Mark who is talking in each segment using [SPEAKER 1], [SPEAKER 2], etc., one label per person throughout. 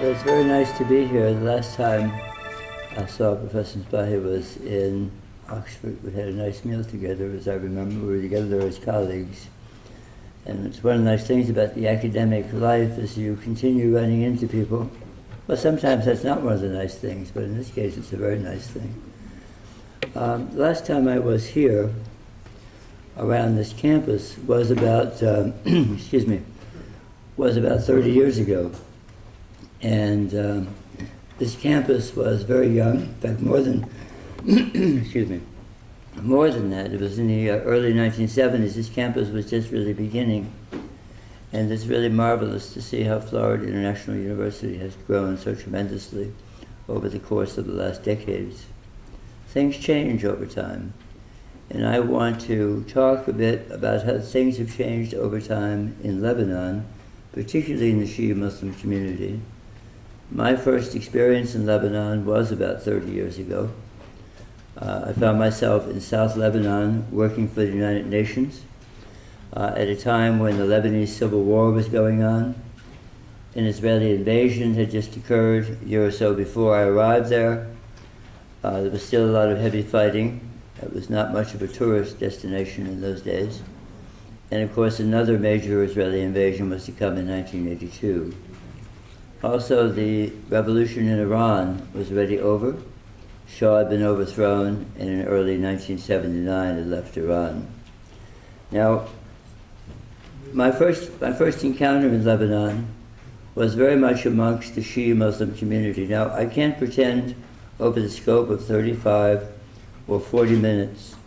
[SPEAKER 1] It's very nice to be here. The last time I saw Professor Spahi was in Oxford. We had a nice meal together, as I remember. We were together as colleagues. And it's one of the nice things about the academic life is you continue running into people. Well, sometimes that's not one of the nice things, but in this case it's a very nice thing. The last time I was here around this campus was about, excuse me, was about 30 years ago. And this campus was very young, in fact more than, excuse me, more than that. It was in the early 1970s. This campus was just really beginning. And it's really marvelous to see how Florida International University has grown so tremendously over the course of the last decades. Things change over time. And I want to talk a bit about how things have changed over time in Lebanon, particularly in the Shia Muslim community. My first experience in Lebanon was about 30 years ago. I found myself in South Lebanon working for the United Nations at a time when the Lebanese Civil War was going on. An Israeli invasion had just occurred a year or so before I arrived there. There was still a lot of heavy fighting. It was not much of a tourist destination in those days. And of course, another major Israeli invasion was to come in 1982. Also, the revolution in Iran was already over. Shah had been overthrown, and in early 1979 had left Iran. Now, my first encounter in Lebanon was very much amongst the Shia Muslim community. Now, I can't pretend over the scope of 35 or 40 minutes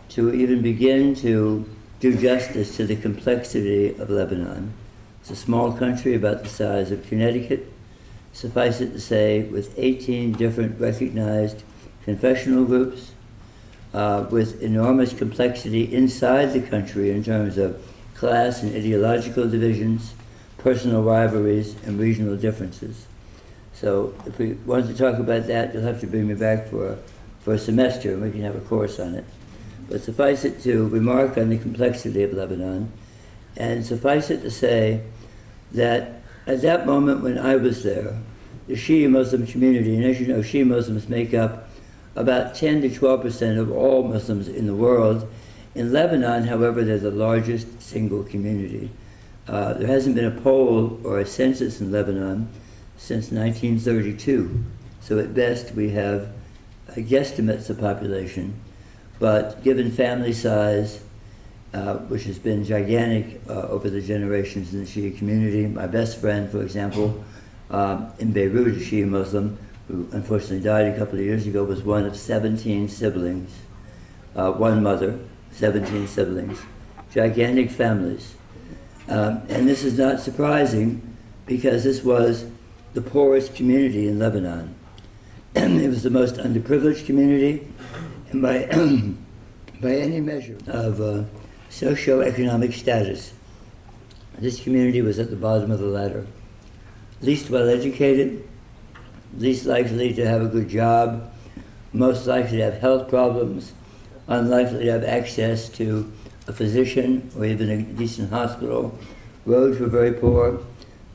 [SPEAKER 1] to even begin to do justice to the complexity of Lebanon. It's a small country about the size of Connecticut. Suffice it to say, with 18 different recognized confessional groups, with enormous complexity inside the country in terms of class and ideological divisions, personal rivalries, and regional differences. So if we want to talk about that, you'll have to bring me back for a semester, and we can have a course on it. But suffice it to remark on the complexity of Lebanon, and suffice it to say that at that moment when I was there, the Shia Muslim community, and as you know, Shia Muslims make up about 10 to 12% of all Muslims in the world. In Lebanon, however, they're the largest single community. There hasn't been a poll or a census in Lebanon since 1932. So at best, we have guesstimates of population. But given family size, which has been gigantic over the generations in the Shia community. My best friend, for example, in Beirut, a Shia Muslim, who unfortunately died a couple of years ago, was one of 17 siblings. One mother, 17 siblings. Gigantic families. And this is not surprising because this was the poorest community in Lebanon. It was the most underprivileged community, and by any measure of socioeconomic status, this community was at the bottom of the ladder. Least well-educated, least likely to have a good job, most likely to have health problems, unlikely to have access to a physician or even a decent hospital. Roads were very poor.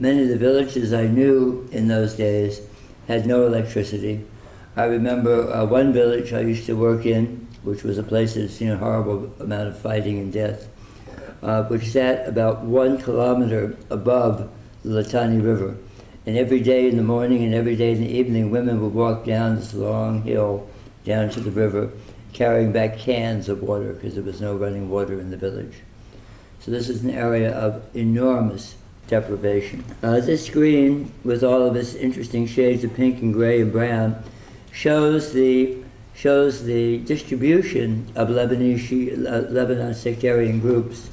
[SPEAKER 1] Many of the villages I knew in those days had no electricity. I remember one village I used to work in, which was a place that had seen a horrible amount of fighting and death, which sat about 1 kilometer above the Litani River. And every day in the morning and every day in the evening, women would walk down this long hill down to the river, carrying back cans of water because there was no running water in the village. So this is an area of enormous deprivation. This screen, with all of its interesting shades of pink and gray and brown, shows the distribution of Lebanon sectarian groups.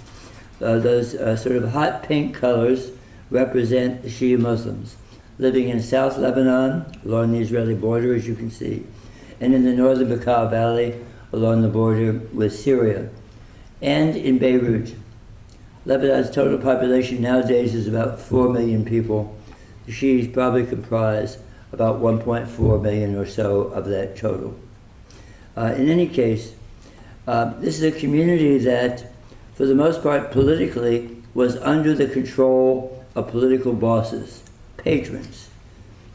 [SPEAKER 1] Those sort of hot pink colors represent the Shia Muslims living in South Lebanon, along the Israeli border, as you can see, and in the northern Bekaa Valley, along the border with Syria, and in Beirut. Lebanon's total population nowadays is about 4 million people. The Shias probably comprise about 1.4 million or so of that total. In any case, this is a community that, for the most part politically, was under the control of political bosses, patrons.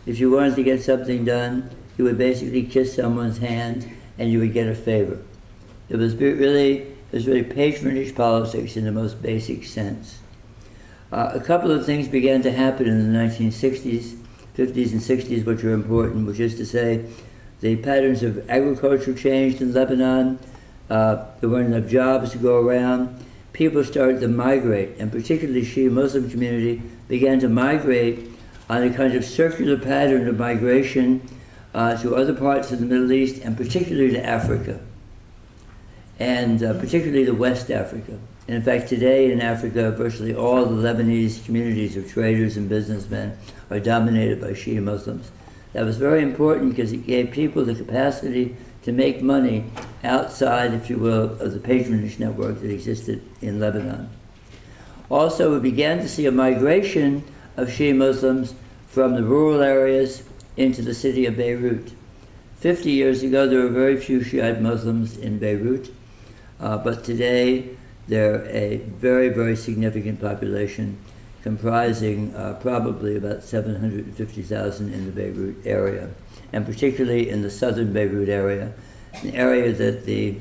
[SPEAKER 1] If you wanted to get something done, you would basically kiss someone's hand and you would get a favor. It was really patronage politics in the most basic sense. A couple of things began to happen in the 1960s, 50s and 60s, which are important, which is to say, the patterns of agriculture changed in Lebanon. There weren't enough jobs to go around. People started to migrate, and particularly Shia Muslim community began to migrate on a kind of circular pattern of migration to other parts of the Middle East, and particularly to Africa, and particularly to West Africa. And in fact, today in Africa, virtually all the Lebanese communities of traders and businessmen are dominated by Shia Muslims. That was very important because it gave people the capacity to make money outside, if you will, of the patronage network that existed in Lebanon. Also, we began to see a migration of Shia Muslims from the rural areas into the city of Beirut. 50 years ago, there were very few Shiite Muslims in Beirut, but today they're a very, very significant population, comprising probably about 750,000 in the Beirut area, and particularly in the southern Beirut area, an area that the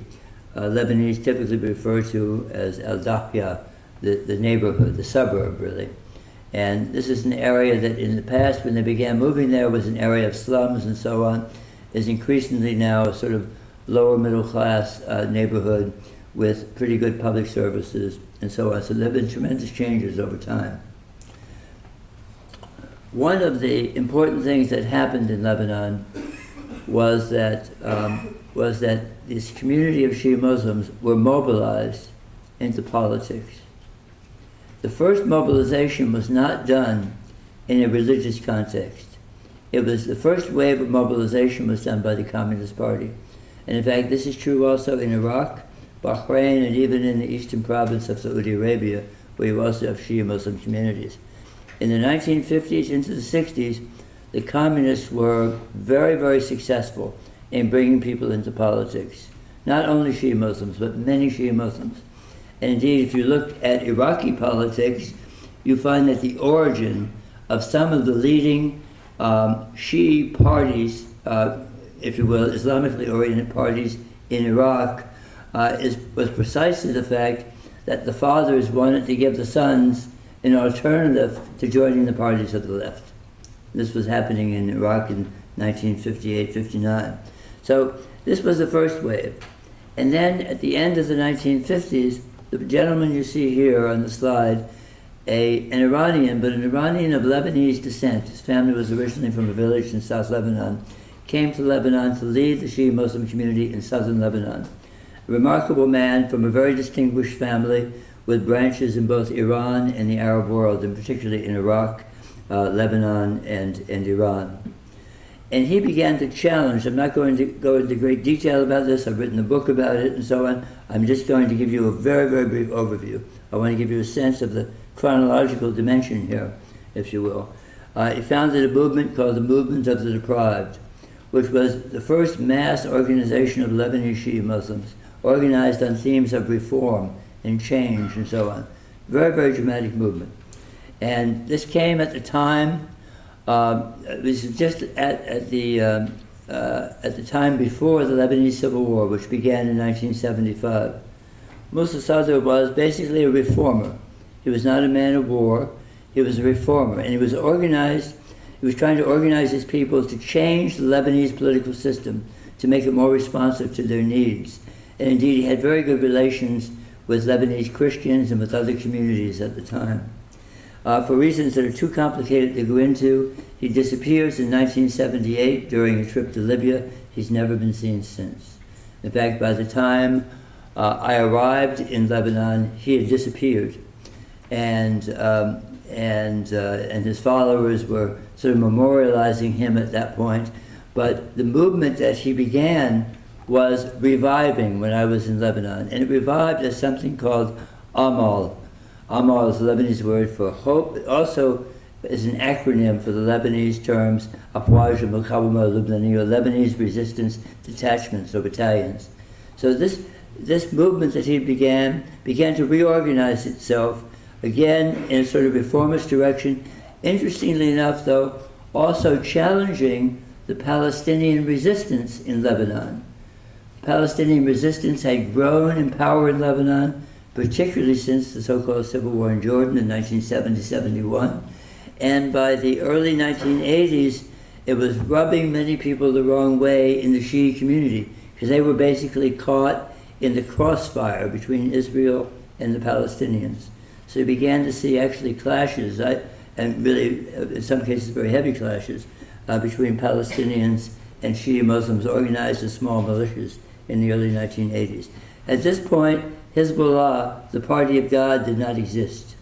[SPEAKER 1] Lebanese typically refer to as Al-Dahya, the neighborhood, the suburb, really. And this is an area that in the past, when they began moving there, was an area of slums and so on, is increasingly now a sort of lower middle class neighborhood with pretty good public services and so on. So there have been tremendous changes over time. One of the important things that happened in Lebanon was that this community of Shia Muslims were mobilized into politics. The first mobilization was not done in a religious context. It was the first wave of mobilization was done by the Communist Party. And in fact, this is true also in Iraq, Bahrain, and even in the eastern province of Saudi Arabia, where you also have Shia Muslim communities. In the 1950s into the 60s, the communists were very, very successful in bringing people into politics. Not only Shia Muslims, but many Shia Muslims. And indeed, if you look at Iraqi politics, you find that the origin of some of the leading Shia parties, if you will, Islamically oriented parties in Iraq, was precisely the fact that the fathers wanted to give the sons an alternative to joining the parties of the left. This was happening in Iraq in 1958-59. So this was the first wave. And then at the end of the 1950s, the gentleman you see here on the slide, an Iranian, but an Iranian of Lebanese descent, his family was originally from a village in South Lebanon, came to Lebanon to lead the Shia Muslim community in southern Lebanon. A remarkable man from a very distinguished family with branches in both Iran and the Arab world, and particularly in Iraq, Lebanon, and Iran. And he began to challenge, I'm not going to go into great detail about this, I've written a book about it and so on, I'm just going to give you a very, very brief overview. I want to give you a sense of the chronological dimension here, if you will. He founded a movement called the Movement of the Deprived, which was the first mass organization of Lebanese Shia Muslims, organized on themes of reform and change and so on. Very, very dramatic movement. And this came at the time, it was just at the time before the Lebanese Civil War, which began in 1975. Musa Sadr was basically a reformer. He was not a man of war, he was a reformer, and he was trying to organize his people to change the Lebanese political system, to make it more responsive to their needs. And indeed, he had very good relations with Lebanese Christians and with other communities at the time. For reasons that are too complicated to go into, he disappears in 1978 during a trip to Libya. He's never been seen since. In fact, by the time I arrived in Lebanon, he had disappeared. And his followers were sort of memorializing him at that point. But the movement that he began was reviving when I was in Lebanon. And it revived as something called Amal. Amal is the Lebanese word for hope. It also is an acronym for the Lebanese terms Afwaj al-Muqawama al-Lebaniyya, Lebanese resistance detachments or battalions. So this movement that he began to reorganize itself, again, in a sort of reformist direction. Interestingly enough, though, also challenging the Palestinian resistance in Lebanon. Palestinian resistance had grown in power in Lebanon, particularly since the so-called civil war in Jordan in 1970-71. And by the early 1980s, it was rubbing many people the wrong way in the Shi'i community, because they were basically caught in the crossfire between Israel and the Palestinians. So you began to see actually clashes, and really, in some cases, very heavy clashes, between Palestinians and Shi'i Muslims organized as small militias in the early 1980s. At this point, Hezbollah, the Party of God, did not exist.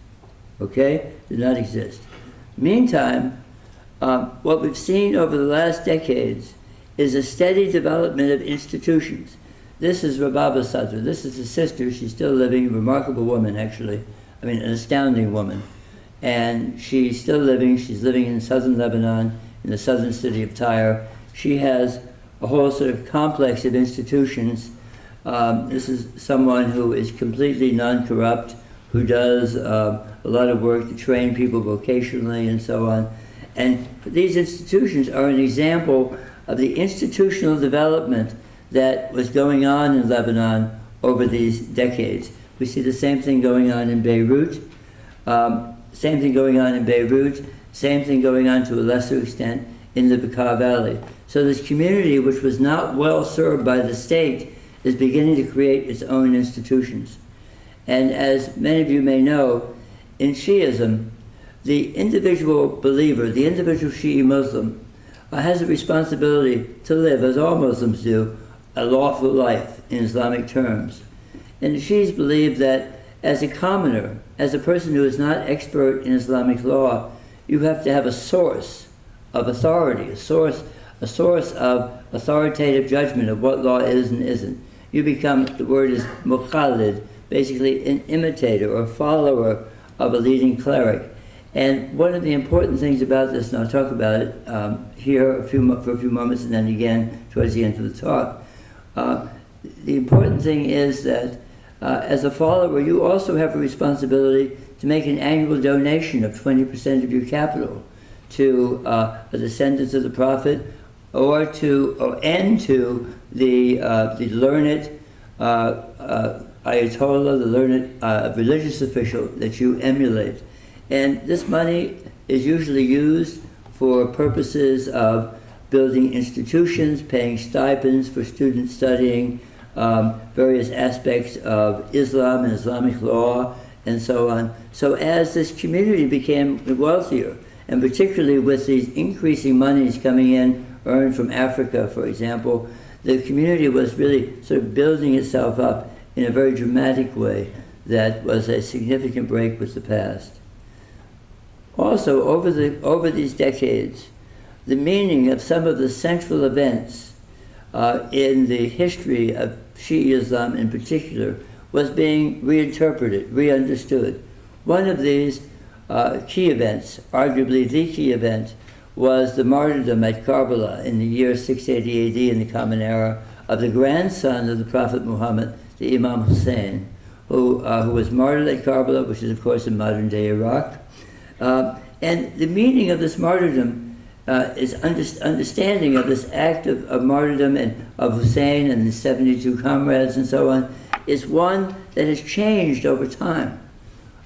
[SPEAKER 1] Okay? Did not exist. Meantime, what we've seen over the last decades is a steady development of institutions. This is Rababa Sadr. This is his sister. She's still living, a remarkable woman, actually. I mean, an astounding woman. And she's still living. She's living in southern Lebanon, in the southern city of Tyre. She has a whole sort of complex of institutions. This is someone who is completely non-corrupt, who does a lot of work to train people vocationally and so on. And these institutions are an example of the institutional development that was going on in Lebanon over these decades. We see the same thing going on in Beirut, same thing going on to a lesser extent in the Bekaa Valley. So this community, which was not well served by the state, is beginning to create its own institutions. And as many of you may know, in Shi'ism, the individual believer, the individual Shi'i Muslim, has a responsibility to live, as all Muslims do, a lawful life in Islamic terms. And the Shi'is believe that as a commoner, as a person who is not expert in Islamic law, you have to have a source of authority, a source of authoritative judgment of what law is and isn't. You become, the word is muqallid, basically an imitator or follower of a leading cleric. And one of the important things about this, and I'll talk about it here for a few moments and then again towards the end of the talk, the important thing is that as a follower, you also have a responsibility to make an annual donation of 20% of your capital to the descendants of the Prophet, or to the learned Ayatollah, the learned religious official that you emulate. And this money is usually used for purposes of building institutions, paying stipends for students studying various aspects of Islam and Islamic law, and so on. So as this community became wealthier, and particularly with these increasing monies coming in, earned from Africa, for example, the community was really sort of building itself up in a very dramatic way that was a significant break with the past. Also, over these decades, the meaning of some of the central events in the history of Shi'i Islam in particular was being reinterpreted, re-understood. One of these key events, arguably the key event, was the martyrdom at Karbala in the year 680 AD in the Common Era of the grandson of the Prophet Muhammad, the Imam Hussein, who was martyred at Karbala, which is of course in modern-day Iraq. And the meaning of this martyrdom is understanding of this act of martyrdom and of Hussein and his 72 comrades and so on, is one that has changed over time.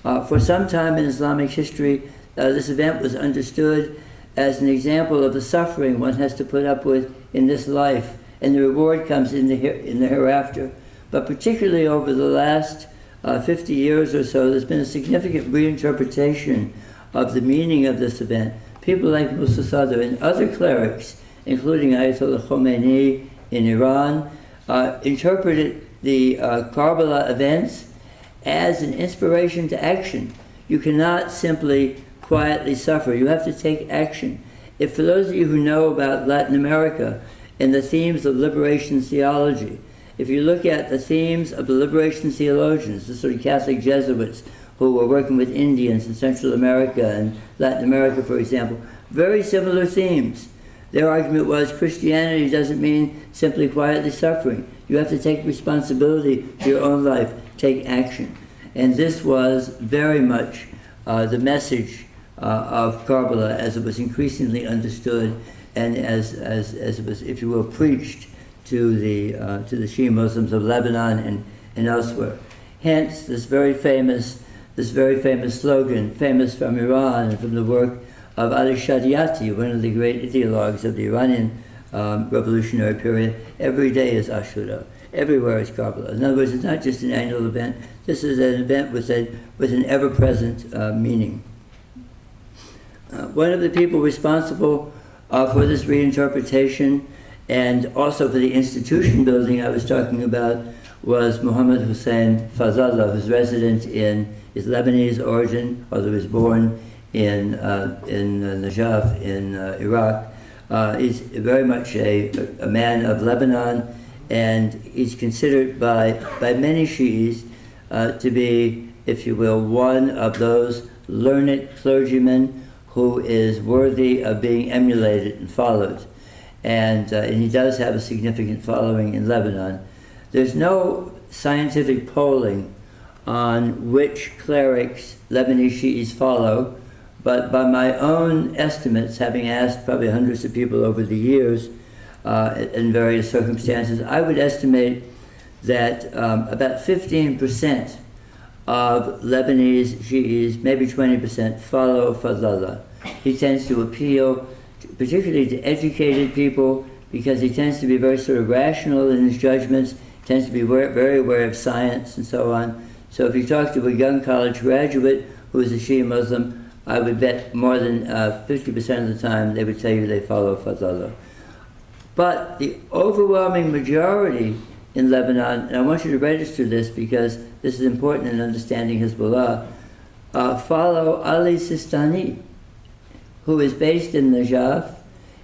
[SPEAKER 1] For some time in Islamic history, this event was understood as an example of the suffering one has to put up with in this life, and the reward comes in the hereafter. But particularly over the last 50 years or so, there's been a significant reinterpretation of the meaning of this event. People like Musa Sadr and other clerics, including Ayatollah Khomeini in Iran, interpreted the Karbala events as an inspiration to action. You cannot simply quietly suffer. You have to take action. If for those of you who know about Latin America and the themes of liberation theology, if you look at the themes of the liberation theologians, the sort of Catholic Jesuits who were working with Indians in Central America and Latin America, for example, very similar themes. Their argument was Christianity doesn't mean simply quietly suffering. You have to take responsibility for your own life, take action. And this was very much the message of Karbala as it was increasingly understood and as it was, if you will, preached to the Shia Muslims of Lebanon and elsewhere. Hence, this very famous slogan, famous from Iran and from the work of Ali Shadiati, one of the great ideologues of the Iranian revolutionary period. Every day is Ashura. Everywhere is Karbala. In other words, it's not just an annual event. This is an event with an ever-present meaning. One of the people responsible for this reinterpretation and also for the institution building I was talking about was Muhammad Hussein Fazlullah, who's resident in his Lebanese origin, although he was born in Najaf in Iraq. He's very much a man of Lebanon, and he's considered by many Shi'is to be, if you will, one of those learned clergymen who is worthy of being emulated and followed. And he does have a significant following in Lebanon. There's no scientific polling on which clerics Lebanese Shi'is follow, but by my own estimates, having asked probably hundreds of people over the years in various circumstances, I would estimate that about 15% of Lebanese Shi'is, maybe 20%, follow Fazlullah. He tends to appeal particularly to educated people because he tends to be very sort of rational in his judgments, tends to be very aware of science and so on. So if you talk to a young college graduate who is a Shia Muslim, I would bet more than 50% of the time they would tell you they follow Fazlullah. But the overwhelming majority in Lebanon, and I want you to register this because this is important in understanding Hezbollah, follow Ali Sistani, who is based in Najaf.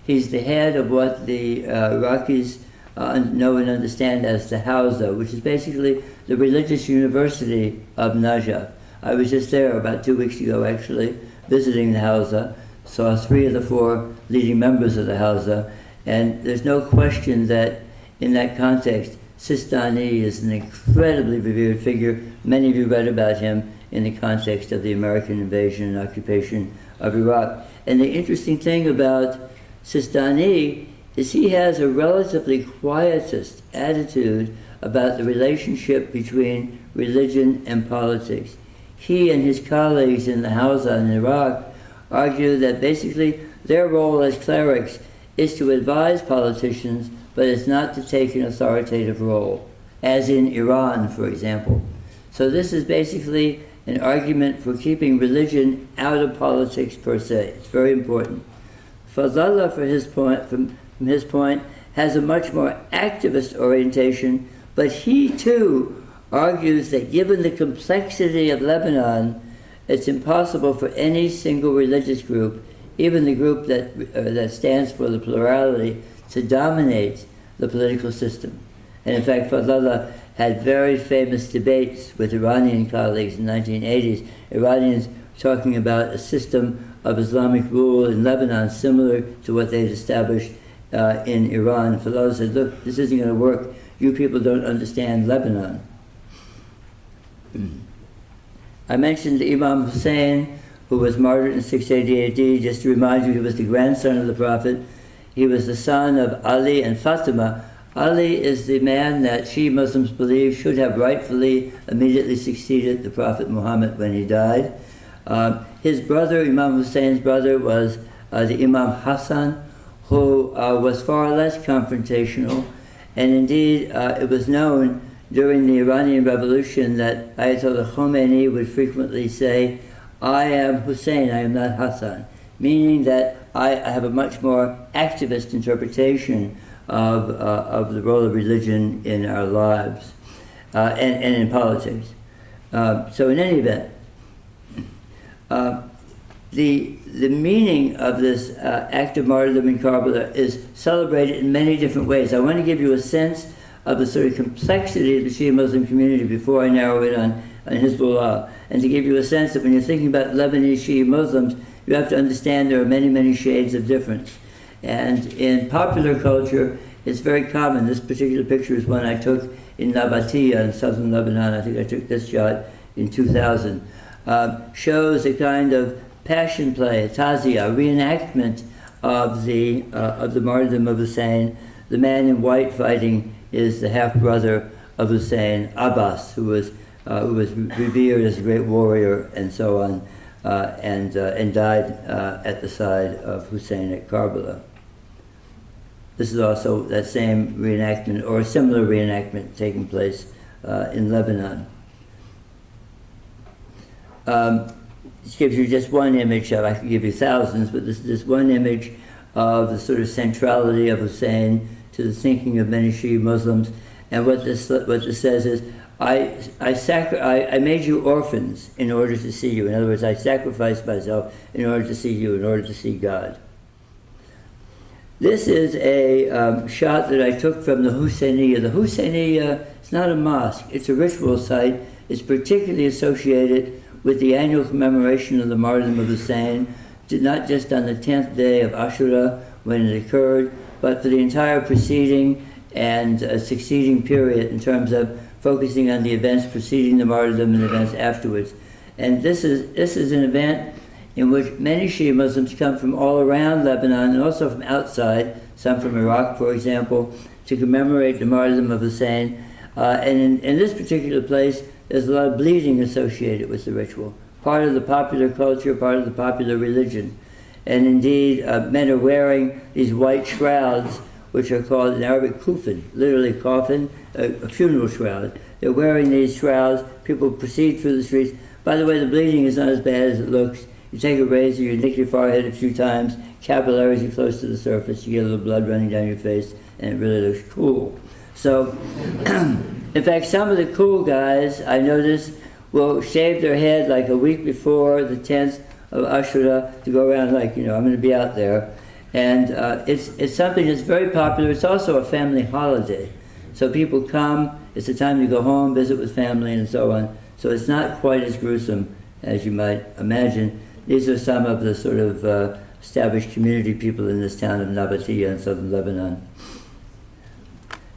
[SPEAKER 1] He's the head of what the Iraqis know and understand as the Hausa, which is basically the religious university of Najaf. I was just there about 2 weeks ago, actually, visiting the Hausa, saw 3 of the 4 leading members of the Hausa, and there's no question that in that context, Sistani is an incredibly revered figure. Many of you read about him in the context of the American invasion and occupation of Iraq. And the interesting thing about Sistani is he has a relatively quietist attitude about the relationship between religion and politics. He and his colleagues in the Hausa in Iraq argue that basically their role as clerics is to advise politicians, but it's not to take an authoritative role, as in Iran, for example. So this is basically an argument for keeping religion out of politics per se. It's very important. Fazlullah, from his point, has a much more activist orientation, but he too argues that given the complexity of Lebanon, it's impossible for any single religious group, even the group that stands for the plurality, to dominate the political system. And in fact, Fazlullah had very famous debates with Iranian colleagues in the 1980s, Iranians talking about a system of Islamic rule in Lebanon similar to what they'd established in Iran. Fazlullah said, look, this isn't going to work. You people don't understand Lebanon. I mentioned Imam Hussein, who was martyred in 680 AD. Just to remind you, he was the grandson of the Prophet. He was the son of Ali and Fatima. Ali is the man that Shia Muslims believe should have rightfully immediately succeeded the Prophet Muhammad when he died. His brother, Imam Hussein's brother, was the Imam Hassan, who was far less confrontational. And indeed, it was known during the Iranian Revolution that Ayatollah Khomeini would frequently say, I am Hussein, I am not Hassan, meaning that I have a much more activist interpretation of the role of religion in our lives and in politics. So in any event, the meaning of this act of martyrdom in Karbala is celebrated in many different ways. I want to give you a sense of the sort of complexity of the Shia Muslim community before I narrow it on Hezbollah, and to give you a sense that when you're thinking about Lebanese Shia Muslims, you have to understand there are many, many shades of difference. And in popular culture, it's very common. This particular picture is one I took in Nabatea in southern Lebanon. I think I took this shot in 2000. Shows a kind of passion play, a tazia, a reenactment of the martyrdom of Hussein. The man in white fighting is the half-brother of Hussein, Abbas, who was revered as a great warrior and so on, and died at the side of Hussein at Karbala. This is also that same reenactment, or a similar reenactment, taking place in Lebanon. This gives you just one image of, I could give you thousands, but this is just one image of the sort of centrality of Hussein to the thinking of many Shia Muslims. And what this says is, I made you orphans in order to see you. In other words, I sacrificed myself in order to see you, in order to see God. This is a shot that I took from the Husainiyya. The Husainiyya is not a mosque, it's a ritual site. It's particularly associated with the annual commemoration of the martyrdom of Hussein, not just on the 10th day of Ashura when it occurred, but for the entire preceding and succeeding period in terms of focusing on the events preceding the martyrdom and events afterwards. And this is an event in which many Shia Muslims come from all around Lebanon and also from outside, some from Iraq, for example, to commemorate the martyrdom of Hussein. And in this particular place, there's a lot of bleeding associated with the ritual, part of the popular culture, part of the popular religion. And indeed, men are wearing these white shrouds, which are called in Arabic kufin, literally coffin, a funeral shroud. They're wearing these shrouds. People proceed through the streets. By the way, the bleeding is not as bad as it looks. You take a razor, you nick your forehead a few times, capillaries are close to the surface, you get a little blood running down your face, and it really looks cool. So, in fact, some of the cool guys, I noticed, will shave their head like a week before the 10th of Ashura to go around like, I'm going to be out there. And it's something that's very popular. It's also a family holiday. So people come, it's a time to go home, visit with family, and so on. So it's not quite as gruesome as you might imagine. These are some of the sort of established community people in this town of Nabateeh in southern Lebanon.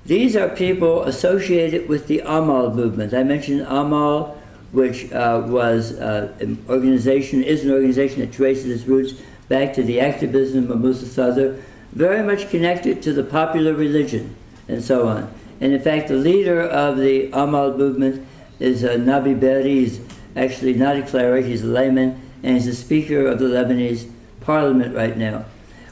[SPEAKER 1] These are people associated with the Amal movement. I mentioned Amal, which was an organization, is an organization that traces its roots back to the activism of Musa Sadr, very much connected to the popular religion and so on. And in fact, the leader of the Amal movement is Nabi Berri. He's actually not a cleric, he's a layman, and he's the speaker of the Lebanese parliament right now.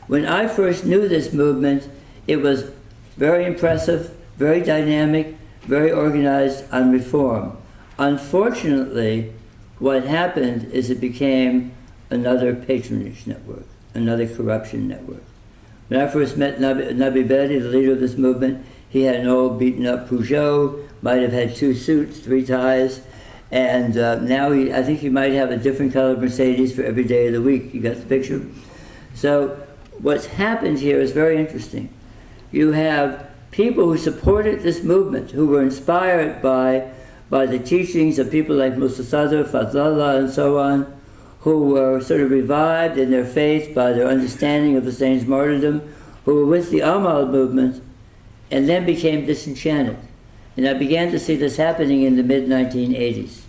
[SPEAKER 1] When I first knew this movement, it was very impressive, very dynamic, very organized on reform. Unfortunately, what happened is it became another patronage network, another corruption network. When I first met Nabi Berri, the leader of this movement, he had an old beaten-up Peugeot, might have had 2 suits, 3 ties, and now I think he might have a different colored Mercedes for every day of the week. You got the picture? So what's happened here is very interesting. You have people who supported this movement, who were inspired by the teachings of people like Musa Sadr, Fadlallah, and so on, who were sort of revived in their faith by their understanding of Hussein's martyrdom, who were with the Amal movement, and then became disenchanted. And I began to see this happening in the mid-1980s.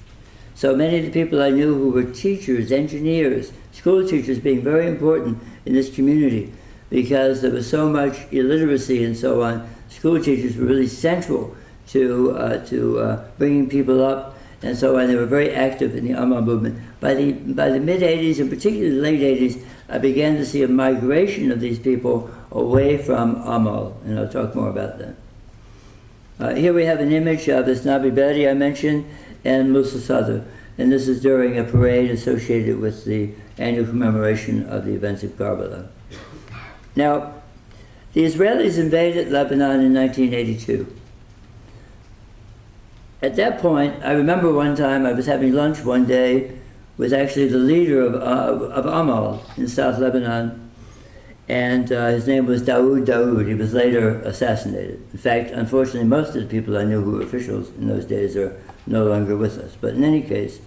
[SPEAKER 1] So many of the people I knew who were teachers, engineers, school teachers being very important in this community because there was so much illiteracy and so on. School teachers were really central to bringing people up and so on. They were very active in the Amal movement. By the mid-80s, and particularly the late 80s, I began to see a migration of these people away from Amal, and I'll talk more about that. Here we have an image of this Nabi Berri I mentioned and Musa Sadr, and this is during a parade associated with the annual commemoration of the events of Karbala. Now, the Israelis invaded Lebanon in 1982. At that point, I remember one time I was having lunch one day with actually the leader of Amal in South Lebanon, and his name was Daoud. He was later assassinated. In fact, unfortunately, most of the people I knew who were officials in those days are no longer with us. But in any case,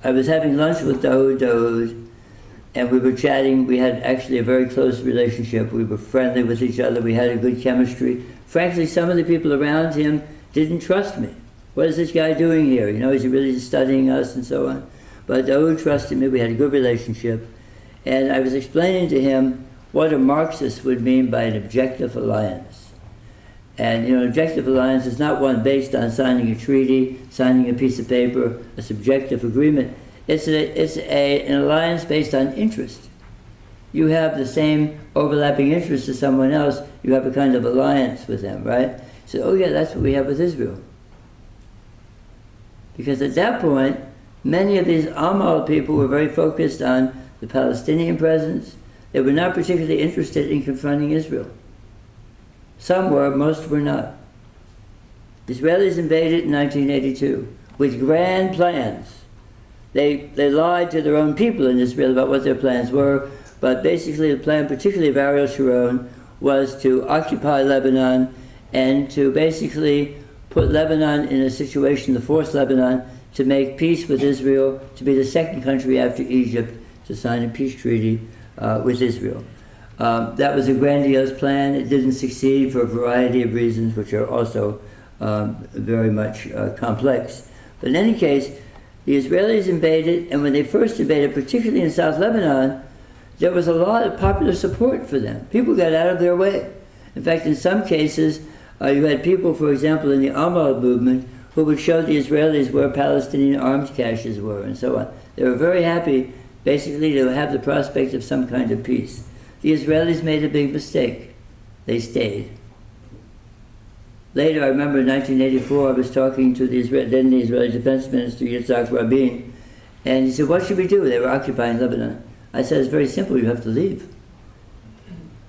[SPEAKER 1] I was having lunch with Daoud, and we were chatting. We had actually a very close relationship. We were friendly with each other. We had a good chemistry. Frankly, some of the people around him didn't trust me. What is this guy doing here? Is he really studying us and so on? but Daoud trusted me. We had a good relationship. And I was explaining to him what a Marxist would mean by an objective alliance. And an objective alliance is not one based on signing a treaty, signing a piece of paper, a subjective agreement. It's an alliance based on interest. You have the same overlapping interests as someone else, you have a kind of alliance with them, right? So, oh yeah, that's what we have with Israel. Because at that point, many of these Amal people were very focused on the Palestinian presence. They were not particularly interested in confronting Israel. Some were, most were not. The Israelis invaded in 1982 with grand plans. They lied to their own people in Israel about what their plans were, but basically the plan, particularly of Ariel Sharon, was to occupy Lebanon and to basically put Lebanon in a situation, to force Lebanon to make peace with Israel, to be the second country after Egypt to sign a peace treaty with Israel. That was a grandiose plan. It didn't succeed for a variety of reasons, which are also very much complex. But in any case, the Israelis invaded, and when they first invaded, particularly in South Lebanon, there was a lot of popular support for them. People got out of their way. In fact, in some cases, you had people, for example, in the Amal movement, who would show the Israelis where Palestinian arms caches were and so on. They were very happy, basically, to have the prospect of some kind of peace. The Israelis made a big mistake. They stayed. Later, I remember in 1984, I was talking to the Israeli Defense Minister, Yitzhak Rabin, and he said, what should we do? They were occupying Lebanon. I said, it's very simple, you have to leave.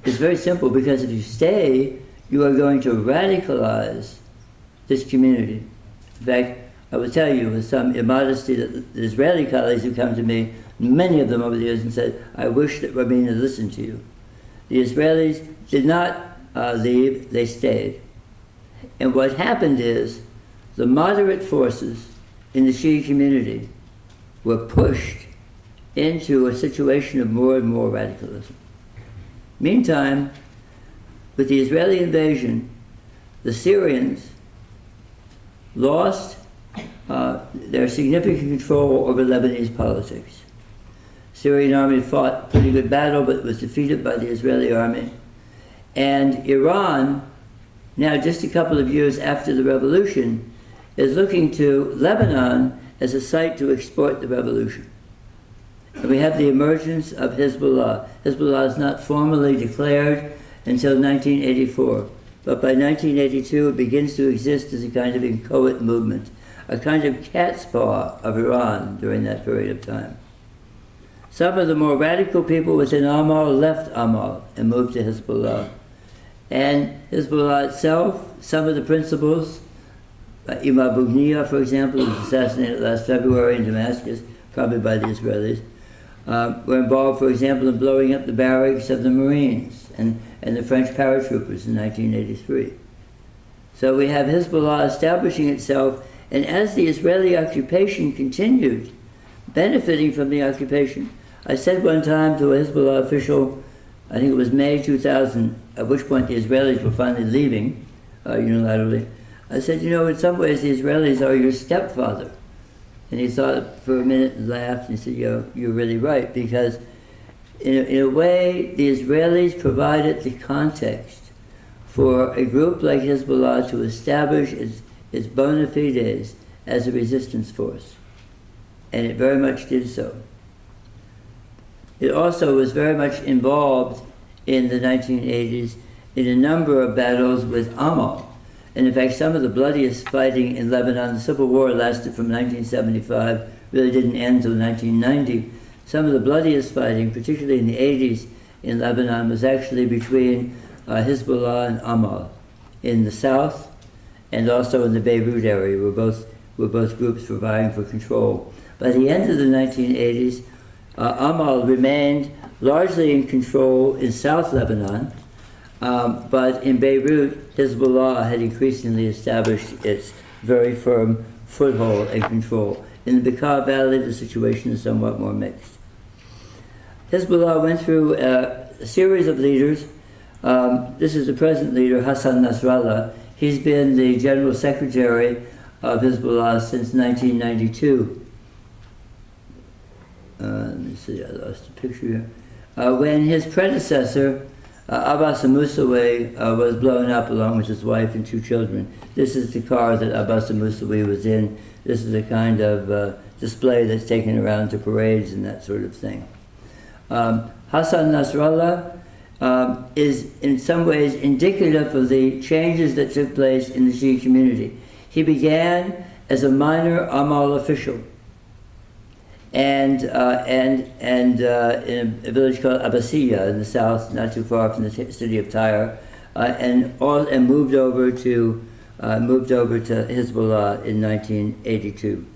[SPEAKER 1] It's very simple, because if you stay, you are going to radicalize this community. In fact, I will tell you with some immodesty that the Israeli colleagues who come to me, many of them over the years, and said, I wish that Rabin had listened to you. The Israelis did not leave, they stayed. And what happened is, the moderate forces in the Shia community were pushed into a situation of more and more radicalism. Meantime, with the Israeli invasion, the Syrians lost their significant control over Lebanese politics. Syrian army fought a pretty good battle, but was defeated by the Israeli army. And Iran, now just a couple of years after the revolution, is looking to Lebanon as a site to export the revolution. And we have the emergence of Hezbollah. Hezbollah is not formally declared until 1984, but by 1982 it begins to exist as a kind of inchoate movement, a kind of cat's paw of Iran during that period of time. Some of the more radical people within Amal left Amal and moved to Hezbollah. And Hezbollah itself, some of the principals, Imam Bughniya, for example, who was assassinated last February in Damascus, probably by the Israelis, were involved, for example, in blowing up the barracks of the Marines and the French paratroopers in 1983. So we have Hezbollah establishing itself, and as the Israeli occupation continued, benefiting from the occupation, I said one time to a Hezbollah official, I think it was May 2000, at which point the Israelis were finally leaving unilaterally, I said, in some ways the Israelis are your stepfather. And he thought for a minute and laughed and said, you're really right, because in a way the Israelis provided the context for a group like Hezbollah to establish its bona fides as a resistance force. And it very much did so. It also was very much involved in the 1980s in a number of battles with Amal. And in fact, some of the bloodiest fighting in Lebanon, the civil war lasted from 1975, really didn't end until 1990. Some of the bloodiest fighting, particularly in the 80s in Lebanon, was actually between Hezbollah and Amal in the south, and also in the Beirut area, where both groups were vying for control. By the end of the 1980s, Amal remained largely in control in South Lebanon, but in Beirut, Hezbollah had increasingly established its very firm foothold and control. In the Bekaa Valley, the situation is somewhat more mixed. Hezbollah went through a series of leaders. This is the present leader, Hassan Nasrallah. He's been the general secretary of Hezbollah since 1992. let me see, I lost a picture here. When his predecessor, Abbas Musawi, was blown up along with his wife and 2 children. This is the car that Abbas Musawi was in. This is the kind of display that's taken around to parades and that sort of thing. Hassan Nasrallah is in some ways indicative of the changes that took place in the Shia community. He began as a minor Amal official, and in a village called Abbasiyya in the south, not too far from the city of Tyre, and moved over to Hezbollah in 1982.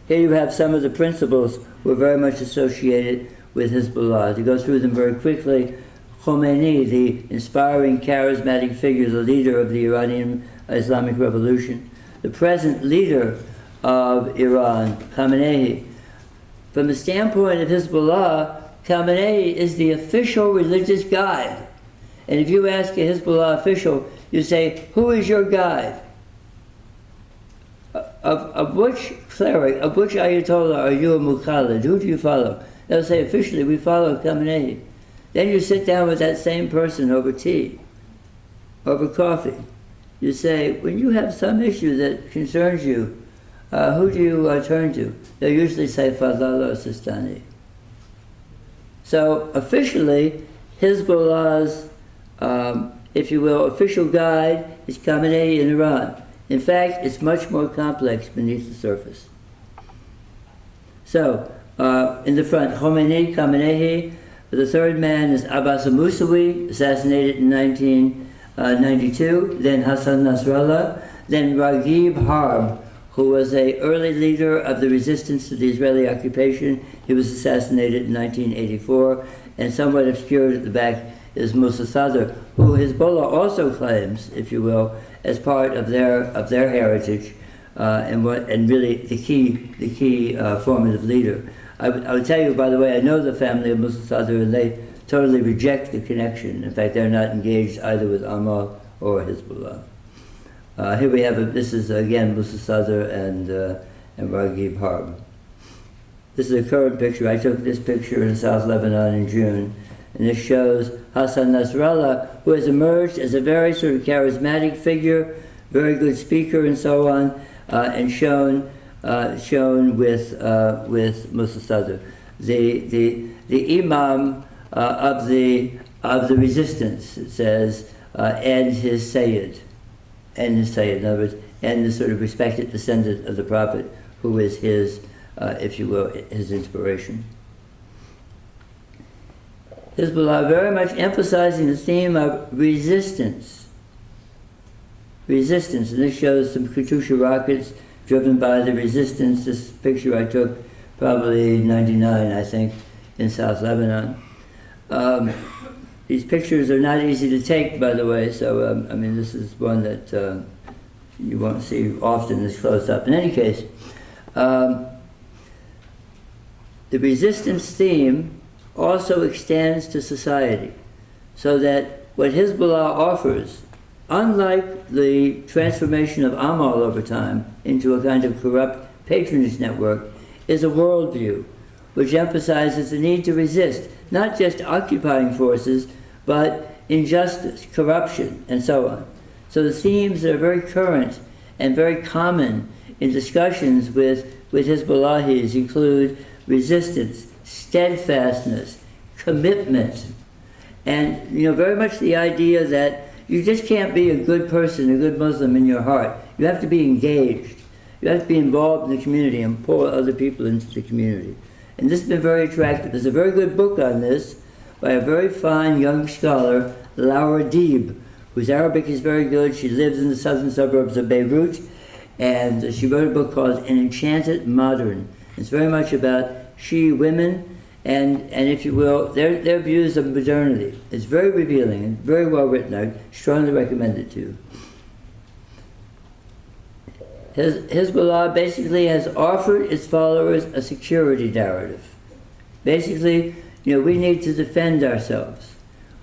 [SPEAKER 1] Here you have some of the principles who are very much associated with Hezbollah. To go through them very quickly, Khomeini, the inspiring, charismatic figure, the leader of the Iranian Islamic Revolution, the present leader of Iran, Khamenei. From the standpoint of Hezbollah, Khamenei is the official religious guide. And if you ask a Hezbollah official, you say, who is your guide? Of which cleric, of which Ayatollah are you a Mukhalid? Who do you follow? They'll say, officially, we follow Khamenei. Then you sit down with that same person over tea, over coffee. You say, when you have some issue that concerns you, who do you turn to? They'll usually say Fadlallah Sistani. So officially, Hezbollah's, if you will, official guide is Khamenei in Iran. In fact, it's much more complex beneath the surface. So, in the front, Khomeini, Khamenei. The third man is Abbas Musawi, assassinated in 1992. Then Hassan Nasrallah. Then Raghib Harb, who was an early leader of the resistance to the Israeli occupation. He was assassinated in 1984. And somewhat obscured at the back is Musa Sadr, who Hezbollah also claims, if you will, as part of their heritage, and really the key formative leader. I would tell you, by the way, I know the family of Musa Sadr, and they totally reject the connection. In fact, they're not engaged either with Amal or Hezbollah. Here we have this is again Musa Sadr and Raghib Harb. This is a current picture. I took this picture in South Lebanon in June, and this shows Hassan Nasrallah, who has emerged as a very sort of charismatic figure, very good speaker, and so on, and shown with Musa Sadr, the imam of the resistance. It says, and his Sayyid, in other words, and the sort of respected descendant of the Prophet, who is his, if you will, his inspiration. Hezbollah very much emphasizing the theme of resistance. Resistance, and this shows some Katyusha rockets driven by the resistance. This picture I took probably 99, I think, in South Lebanon. These pictures are not easy to take, by the way, so I mean, this is one that you won't see often this close up. In any case, the resistance theme also extends to society, so that what Hezbollah offers, unlike the transformation of Amal over time into a kind of corrupt patronage network, is a worldview which emphasizes the need to resist not just occupying forces, but injustice, corruption, and so on. So the themes that are very current and very common in discussions with Hezbollahis include resistance, steadfastness, commitment, and very much the idea that you just can't be a good person, a good Muslim in your heart. You have to be engaged. You have to be involved in the community and pull other people into the community. And this has been very attractive. There's a very good book on this by a very fine young scholar, Laura Deeb, whose Arabic is very good. She lives in the southern suburbs of Beirut, and she wrote a book called An Enchanted Modern. It's very much about Shia women and if you will, their views of modernity. It's very revealing and very well written. I strongly recommend it to you. Hezbollah basically has offered its followers a security narrative. Basically, we need to defend ourselves.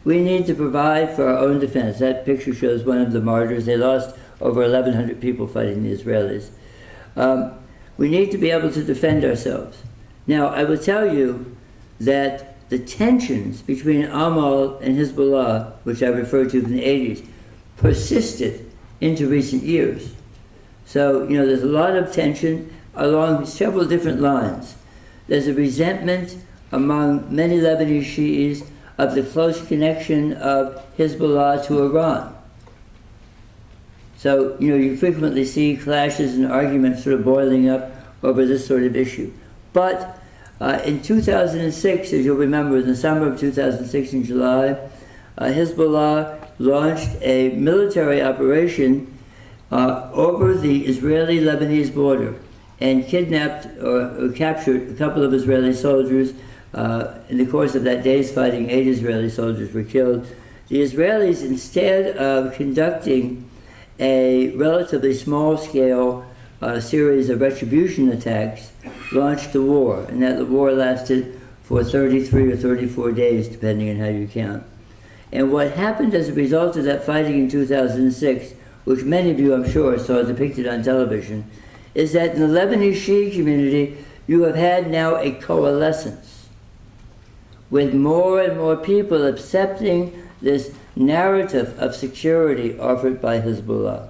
[SPEAKER 1] We need to provide for our own defense. That picture shows one of the martyrs. They lost over 1,100 people fighting the Israelis. We need to be able to defend ourselves. Now, I will tell you that the tensions between Amal and Hezbollah, which I referred to in the 80s, persisted into recent years. So, you know, there's a lot of tension along several different lines. There's a resentment among many Lebanese Shi'is of the close connection of Hezbollah to Iran. So, you know, you frequently see clashes and arguments sort of boiling up over this sort of issue. But in 2006, as you'll remember, in the summer of 2006 in July, Hezbollah launched a military operation over the Israeli-Lebanese border and kidnapped or captured a couple of Israeli soldiers. In the course of that day's fighting, 8 Israeli soldiers were killed. The Israelis, instead of conducting a relatively small-scale series of retribution attacks, launched the war, and that the war lasted for 33 or 34 days, depending on how you count. And what happened as a result of that fighting in 2006, which many of you, I'm sure, saw depicted on television, is that in the Lebanese Shia community, you have had now a coalescence, with more and more people accepting this narrative of security offered by Hezbollah.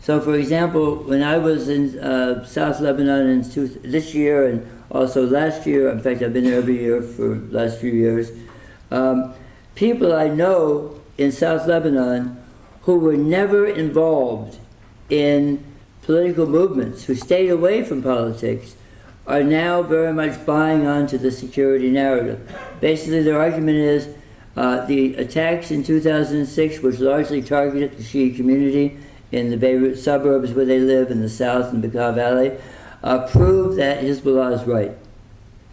[SPEAKER 1] So, for example, when I was in South Lebanon this year and also last year, in fact, I've been there every year for the last few years, people I know in South Lebanon who were never involved in political movements, who stayed away from politics, are now very much buying onto the security narrative. Basically, their argument is the attacks in 2006, which largely targeted the Shia community in the Beirut suburbs where they live, in the south and Bekaa Valley, prove that Hezbollah is right,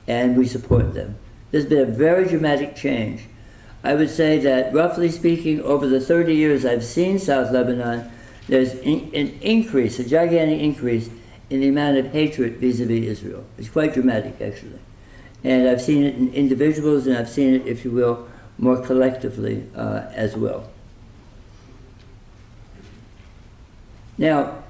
[SPEAKER 1] and we support them. There's been a very dramatic change. I would say that, roughly speaking, over the 30 years I've seen South Lebanon, there's an increase, a gigantic increase, in the amount of hatred vis-a-vis Israel. It's quite dramatic, actually. And I've seen it in individuals, and I've seen it, if you will, more collectively as well. Now,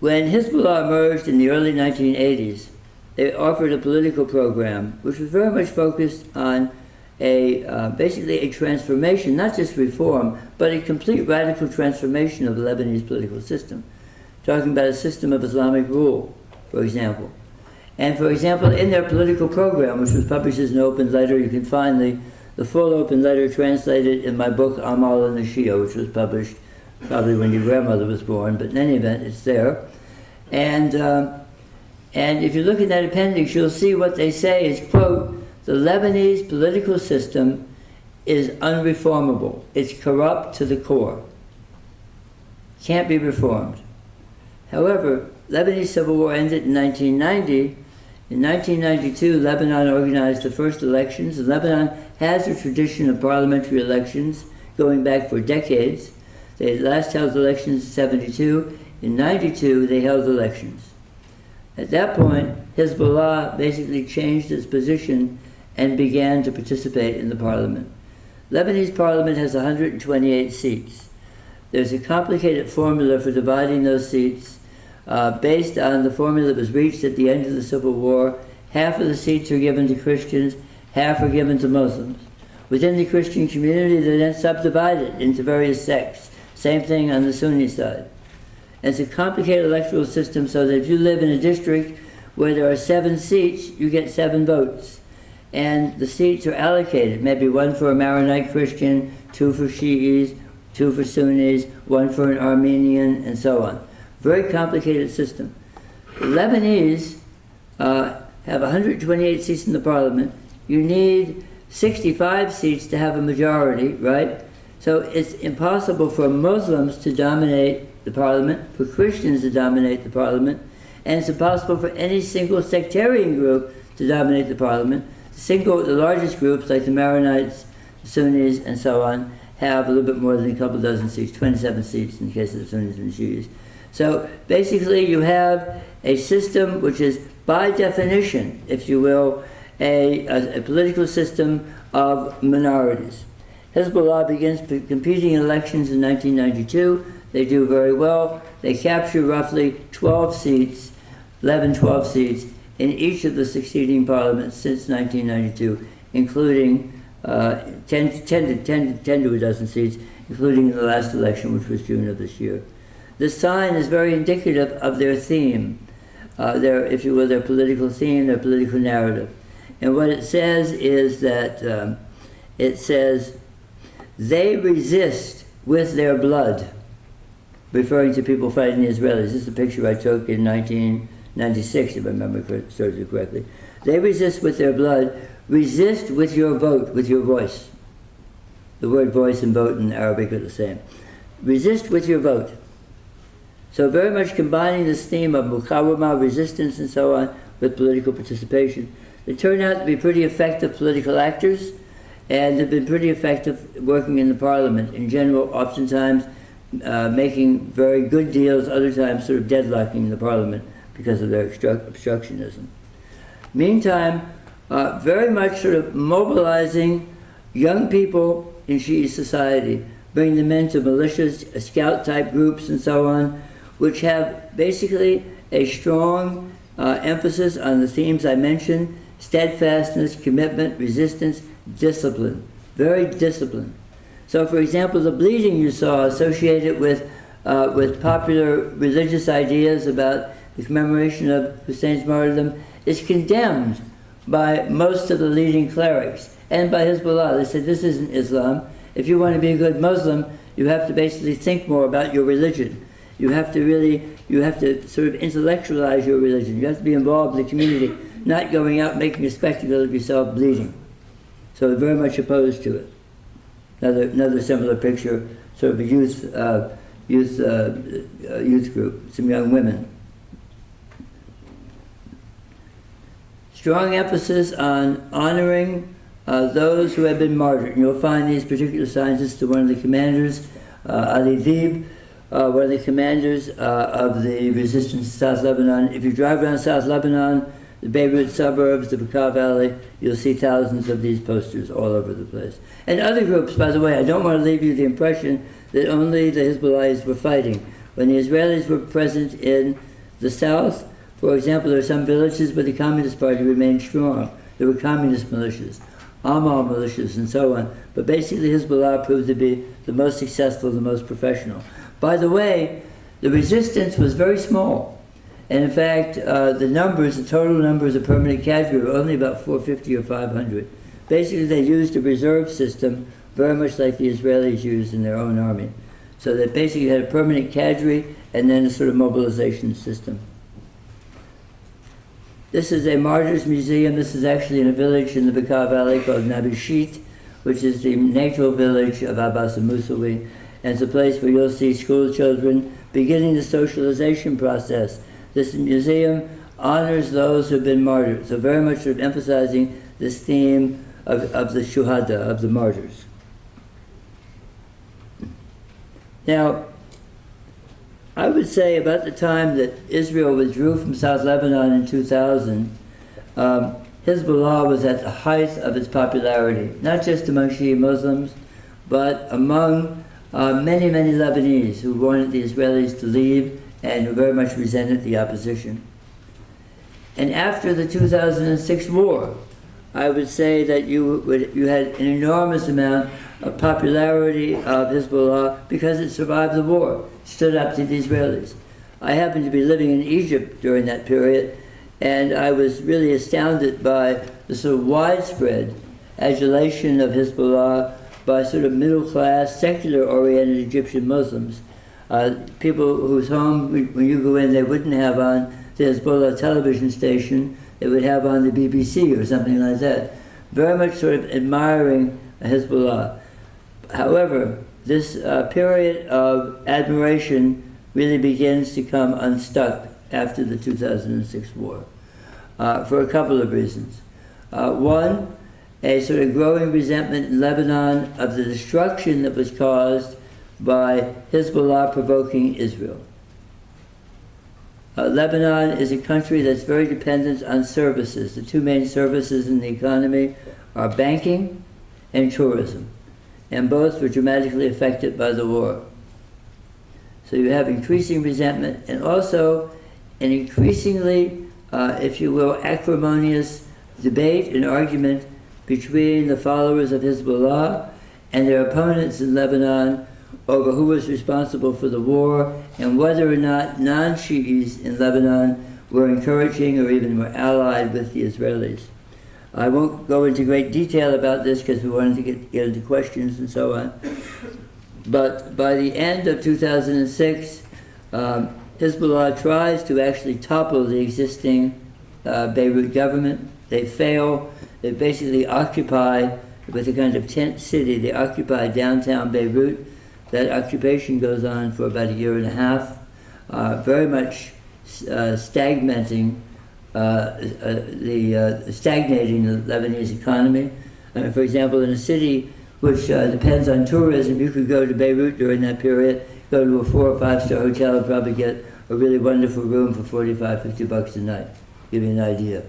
[SPEAKER 1] when Hezbollah emerged in the early 1980s, they offered a political program which was very much focused on basically a transformation, not just reform, but a complete radical transformation of the Lebanese political system. Talking about a system of Islamic rule, for example. And for example, in their political program, which was published as an open letter, you can find the full open letter translated in my book, Amal and the Shia, which was published probably when your grandmother was born, but in any event, it's there. And if you look at that appendix, you'll see what they say is, quote, the Lebanese political system is unreformable. It's corrupt to the core. Can't be reformed. However, Lebanese civil war ended in 1990. In 1992, Lebanon organized the first elections, and Lebanon has a tradition of parliamentary elections going back for decades. They last held elections in 72. In 92, they held elections. At that point, Hezbollah basically changed its position and began to participate in the parliament. Lebanese parliament has 128 seats. There's a complicated formula for dividing those seats based on the formula that was reached at the end of the Civil War. Half of the seats are given to Christians, half are given to Muslims. Within the Christian community, they're then subdivided into various sects. Same thing on the Sunni side. And it's a complicated electoral system, so that if you live in a district where there are 7 seats, you get 7 votes. And the seats are allocated, maybe 1 for a Maronite Christian, 2 for Shi'is, 2 for Sunnis, 1 for an Armenian, and so on. Very complicated system. The Lebanese have 128 seats in the parliament. You need 65 seats to have a majority, right? So it's impossible for Muslims to dominate the parliament, for Christians to dominate the parliament, and it's impossible for any single sectarian group to dominate the parliament. The largest groups, like the Maronites, the Sunnis, and so on, have a little bit more than a couple dozen seats, 27 seats in the case of the Sunnis and the Shias. So basically you have a system which is, by definition, if you will, a political system of minorities. Hezbollah begins competing in elections in 1992. They do very well. They capture roughly 12 seats. 11, 12 seats in each of the succeeding parliaments since 1992, including 10 to a dozen seats, including in the last election, which was June of this year. This sign is very indicative of their theme, if you will, their political theme, their political narrative. And what it says is that, it says, they resist with their blood, referring to people fighting the Israelis. This is a picture I took in 1996, if I remember correctly. They resist with their blood, resist with your vote, with your voice. The word voice and vote in Arabic are the same. Resist with your vote. So very much combining this theme of muqawama, resistance and so on, with political participation. They turn out to be pretty effective political actors, and have been pretty effective working in the parliament in general, oftentimes making very good deals, other times sort of deadlocking the parliament because of their obstructionism. Meantime, very much sort of mobilizing young people in Shi'i society, bringing them into militias, scout-type groups and so on, which have basically a strong emphasis on the themes I mentioned: steadfastness, commitment, resistance, discipline. Very disciplined. So, for example, the bleeding you saw associated with popular religious ideas about the commemoration of Hussein's martyrdom is condemned by most of the leading clerics and by Hezbollah. They said, this isn't Islam. If you want to be a good Muslim, you have to basically think more about your religion. You have to sort of intellectualize your religion. You have to be involved in the community, not going out making a spectacle of yourself bleeding. So they're very much opposed to it. Another similar picture, sort of a youth group, some young women. Strong emphasis on honoring those who have been martyred. And you'll find these particular signs. This is one of the commanders, Ali Dib, one of the commanders of the resistance in South Lebanon. If you drive around South Lebanon, the Beirut suburbs, the Bekaa Valley, you'll see thousands of these posters all over the place. And other groups, by the way, I don't want to leave you the impression that only the Hezbollahis were fighting. When the Israelis were present in the south, for example, there are some villages where the Communist Party remained strong. There were communist militias, Amal militias, and so on. But basically, Hezbollah proved to be the most successful, the most professional. By the way, the resistance was very small. And in fact, the total numbers of permanent cadre were only about 450 or 500. Basically, they used a reserve system very much like the Israelis used in their own army. So they basically had a permanent cadre and then a sort of mobilization system. This is a martyrs museum. This is actually in a village in the Bekaa Valley called Nabishit, which is the natal village of Abbas al-Musawi. And it's a place where you'll see school children beginning the socialization process. This museum honors those who have been martyred, so very much sort of emphasizing this theme of the shuhada, of the martyrs. Now, I would say about the time that Israel withdrew from South Lebanon in 2000, Hezbollah was at the height of its popularity, not just among Shia Muslims, but among many, many Lebanese who wanted the Israelis to leave and who very much resented the opposition. And after the 2006 war, I would say that you had an enormous amount of popularity of Hezbollah because it survived the war, stood up to the Israelis. I happened to be living in Egypt during that period, and I was really astounded by the sort of widespread adulation of Hezbollah by sort of middle-class, secular-oriented Egyptian Muslims. People whose home, when you go in, they wouldn't have on the Hezbollah television station, they would have on the BBC or something like that. Very much sort of admiring Hezbollah. However, this period of admiration really begins to come unstuck after the 2006 war for a couple of reasons. One, a sort of growing resentment in Lebanon of the destruction that was caused by Hezbollah provoking Israel. Lebanon is a country that's very dependent on services. The two main services in the economy are banking and tourism, and both were dramatically affected by the war. So you have increasing resentment, and also an increasingly, if you will, acrimonious debate and argument between the followers of Hezbollah and their opponents in Lebanon over who was responsible for the war and whether or not non-Shi'is in Lebanon were encouraging or even were allied with the Israelis. I won't go into great detail about this because we wanted to get into questions and so on. But by the end of 2006, Hezbollah tries to actually topple the existing Beirut government. They fail. They basically occupy, with a kind of tent city, they occupy downtown Beirut. That occupation goes on for about a year and a half, very much stagnating the Lebanese economy. For example, in a city which depends on tourism, you could go to Beirut during that period, go to a 4 or 5 star hotel and probably get a really wonderful room for 45, 50 bucks a night. Give you an idea.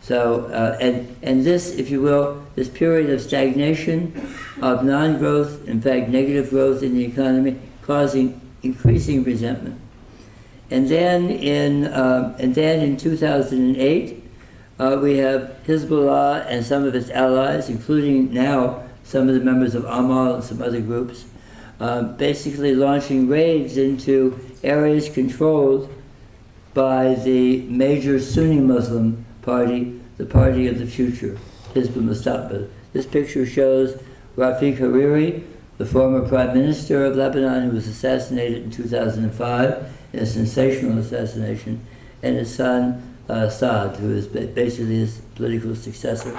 [SPEAKER 1] So, and this, if you will, this period of stagnation, of non-growth, in fact negative growth in the economy, causing increasing resentment. And then in 2008, we have Hezbollah and some of its allies, including now some of the members of Amal and some other groups, basically launching raids into areas controlled by the major Sunni Muslim party, the party of the future, Hizb al-Mustaqbal. This picture shows Rafiq Hariri, the former prime minister of Lebanon, who was assassinated in 2005, in a sensational assassination, and his son, Saad, who is basically his political successor.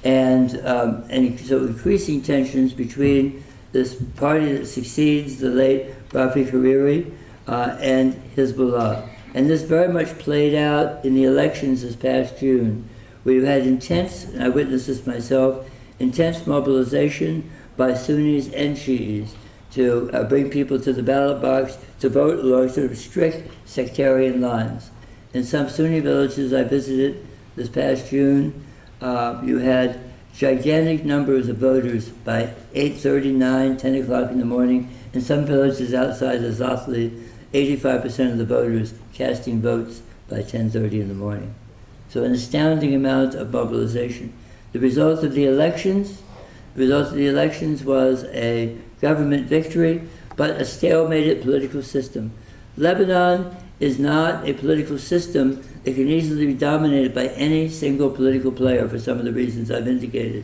[SPEAKER 1] And so increasing tensions between this party that succeeds the late Rafiq Hariri and Hezbollah. And this very much played out in the elections this past June. We've had intense, and I witnessed this myself, intense mobilization by Sunnis and Shi'is to bring people to the ballot box to vote along sort of strict sectarian lines. In some Sunni villages I visited this past June, you had gigantic numbers of voters by 8:30, 9, 10 o'clock in the morning. In some villages outside of Zathli, 85% of the voters casting votes by 10:30 in the morning. So an astounding amount of mobilization. The result of the elections was a government victory, but a stalemated political system. Lebanon is not a political system that can easily be dominated by any single political player for some of the reasons I've indicated.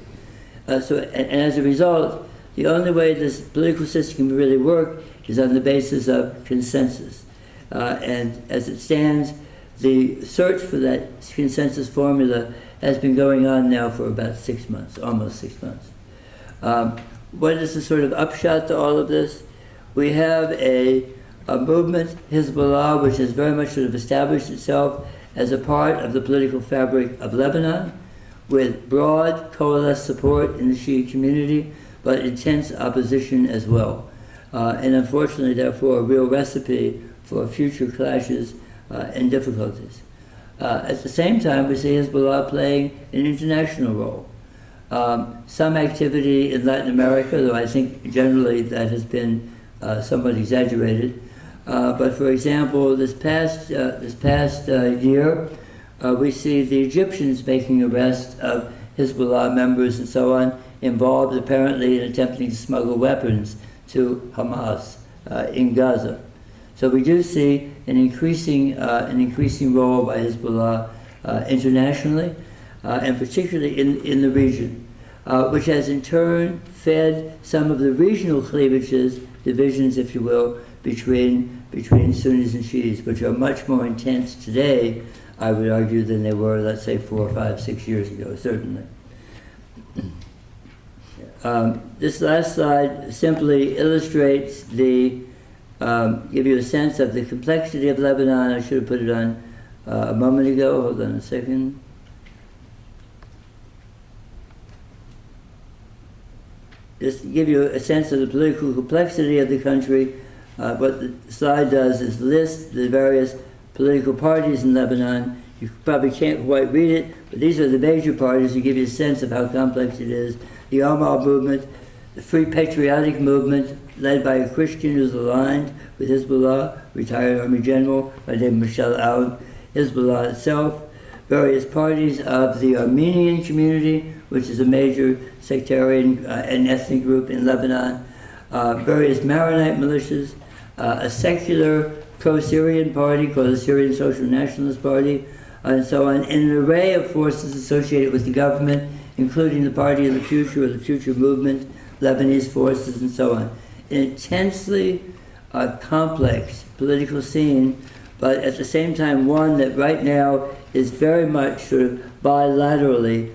[SPEAKER 1] And as a result, the only way this political system can really work is on the basis of consensus. And as it stands, the search for that consensus formula has been going on now for about 6 months, almost 6 months. What is the sort of upshot to all of this? We have a movement, Hezbollah, which has very much sort of established itself as a part of the political fabric of Lebanon, with broad coalesced support in the Shia community, but intense opposition as well. And unfortunately, therefore, a real recipe for future clashes and difficulties. At the same time, we see Hezbollah playing an international role. Some activity in Latin America, though I think generally that has been somewhat exaggerated. But for example, this past year, we see the Egyptians making arrests of Hezbollah members and so on, involved apparently in attempting to smuggle weapons to Hamas in Gaza. So we do see an increasing role by Hezbollah internationally, and particularly in the region, which has in turn fed some of the regional cleavages, divisions, if you will, between Sunnis and Shias, which are much more intense today, I would argue, than they were, let's say, 4, 5, 6 years ago, certainly. This last slide simply illustrates give you a sense of the complexity of Lebanon. I should have put it on a moment ago. Hold on a second. Just to give you a sense of the political complexity of the country, what the slide does is list the various political parties in Lebanon. You probably can't quite read it, but these are the major parties to give you a sense of how complex it is. The Amal movement, the Free Patriotic Movement, led by a Christian who's aligned with Hezbollah, retired Army General by the name of Michel Aoun, Hezbollah itself, various parties of the Armenian community, which is a major sectarian and ethnic group in Lebanon, various Maronite militias, a secular pro-Syrian party called the Syrian Social Nationalist Party, and so on, and an array of forces associated with the government, including the Party of the Future or the Future Movement, Lebanese forces, and so on. An intensely complex political scene, but at the same time one that right now is very much sort of bilaterally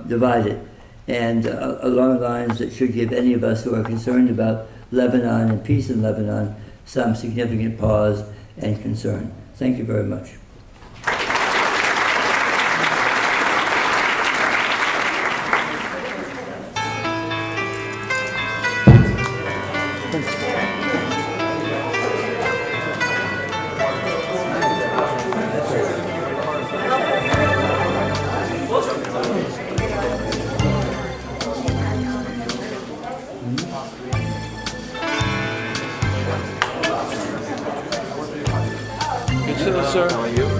[SPEAKER 1] divided, and along lines that should give any of us who are concerned about Lebanon and peace in Lebanon some significant pause and concern. Thank you very much.
[SPEAKER 2] Sir. How are you?